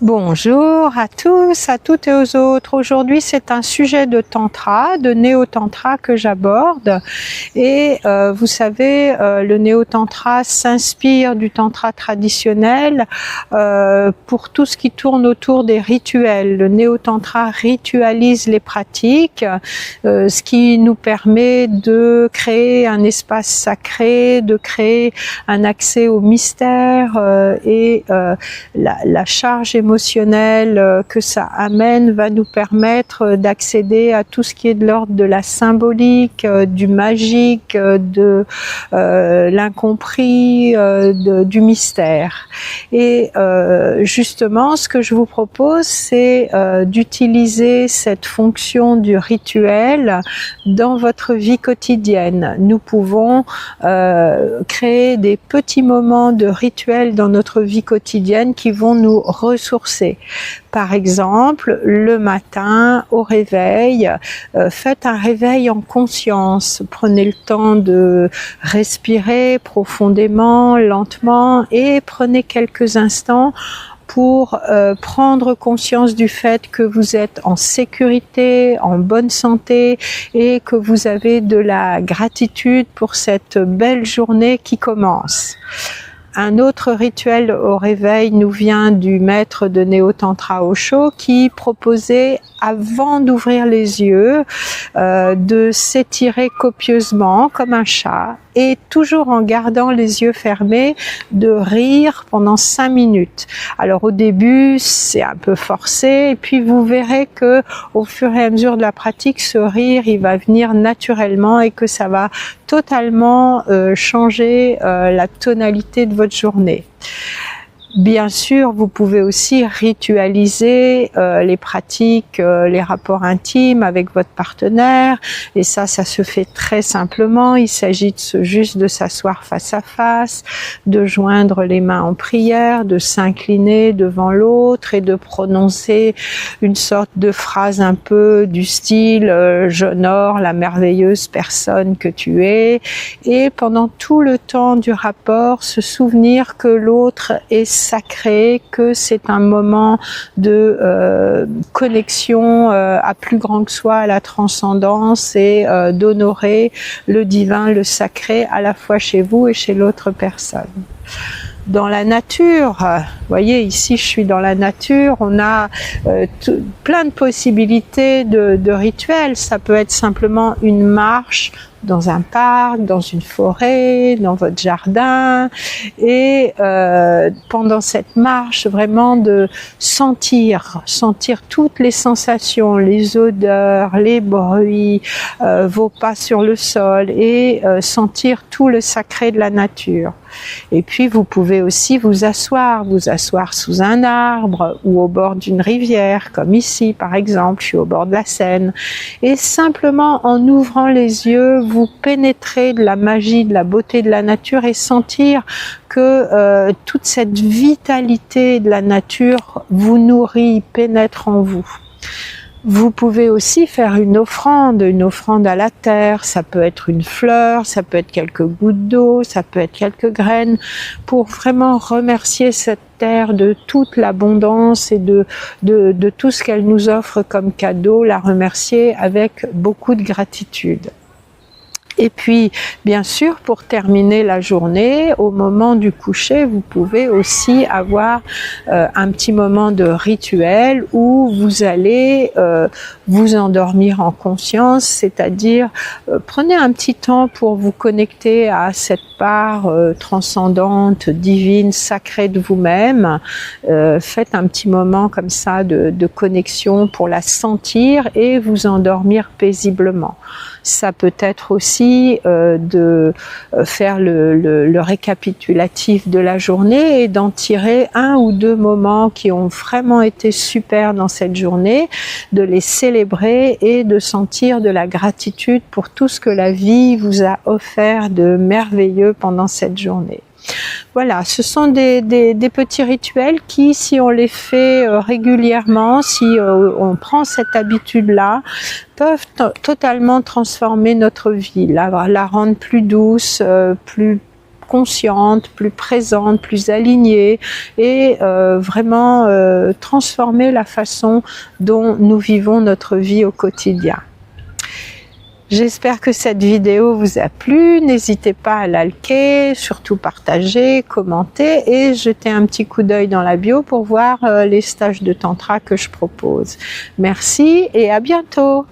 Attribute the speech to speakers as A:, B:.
A: Bonjour à tous, à toutes et aux autres. Aujourd'hui, c'est un sujet de tantra, de néo-tantra que j'aborde. Et vous savez, le néo-tantra s'inspire du tantra traditionnel pour tout ce qui tourne autour des rituels. Le néo-tantra ritualise les pratiques, ce qui nous permet de créer un espace sacré, de créer un accès au mystère et la charge émotionnelle que ça amène va nous permettre d'accéder à tout ce qui est de l'ordre de la symbolique, du magique, de l'incompris, du mystère. Et justement, ce que je vous propose, c'est d'utiliser cette fonction du rituel dans votre vie quotidienne. Nous pouvons créer des petits moments de rituel dans notre vie quotidienne qui vont nous ressourcer. Par exemple, le matin au réveil, faites un réveil en conscience. Prenez le temps de respirer profondément, lentement et prenez quelques instants pour prendre conscience du fait que vous êtes en sécurité, en bonne santé et que vous avez de la gratitude pour cette belle journée qui commence. Un autre rituel au réveil nous vient du maître de Néo-Tantra Osho qui proposait, avant d'ouvrir les yeux, de s'étirer copieusement comme un chat et toujours en gardant les yeux fermés, de rire pendant 5 minutes. Alors au début, c'est un peu forcé et puis vous verrez que au fur et à mesure de la pratique, ce rire, il va venir naturellement et que ça va totalement changer la tonalité de votre journée. Bien sûr, vous pouvez aussi ritualiser les pratiques, les rapports intimes avec votre partenaire. Et ça se fait très simplement. Il s'agit juste de s'asseoir face à face, de joindre les mains en prière, de s'incliner devant l'autre et de prononcer une sorte de phrase un peu du style « j'honore la merveilleuse personne que tu es ». Et pendant tout le temps du rapport, se souvenir que l'autre est sacré, que c'est un moment de connexion à plus grand que soi, à la transcendance et d'honorer le divin, le sacré à la fois chez vous et chez l'autre personne. Dans la nature, vous voyez ici je suis dans la nature, on a plein de possibilités de rituels. Ça peut être simplement une marche dans un parc, dans une forêt, dans votre jardin et pendant cette marche vraiment de sentir toutes les sensations, les odeurs, les bruits, vos pas sur le sol et sentir tout le sacré de la nature. Et puis vous pouvez aussi vous asseoir sous un arbre ou au bord d'une rivière, comme ici par exemple, je suis au bord de la Seine. Et simplement en ouvrant les yeux, vous pénétrez de la magie, de la beauté de la nature et sentir que toute cette vitalité de la nature vous nourrit, pénètre en vous. Vous pouvez aussi faire une offrande à la terre, ça peut être une fleur, ça peut être quelques gouttes d'eau, ça peut être quelques graines, pour vraiment remercier cette terre de toute l'abondance et de tout ce qu'elle nous offre comme cadeau, la remercier avec beaucoup de gratitude. Et puis, bien sûr, pour terminer la journée, au moment du coucher, vous pouvez aussi avoir un petit moment de rituel où vous allez vous endormir en conscience, c'est-à-dire prenez un petit temps pour vous connecter à cette part transcendante, divine, sacrée de vous-même. Faites un petit moment comme ça de connexion pour la sentir et vous endormir paisiblement. Ça peut être aussi de faire le récapitulatif de la journée et d'en tirer 1 ou 2 moments qui ont vraiment été super dans cette journée, de les célébrer et de sentir de la gratitude pour tout ce que la vie vous a offert de merveilleux pendant cette journée. Voilà, ce sont des petits rituels qui, si on les fait régulièrement, si on prend cette habitude-là, peuvent totalement transformer notre vie, la rendre plus douce, plus consciente, plus présente, plus alignée et vraiment transformer la façon dont nous vivons notre vie au quotidien. J'espère que cette vidéo vous a plu. N'hésitez pas à la liker, surtout partager, commenter et jeter un petit coup d'œil dans la bio pour voir les stages de tantra que je propose. Merci et à bientôt.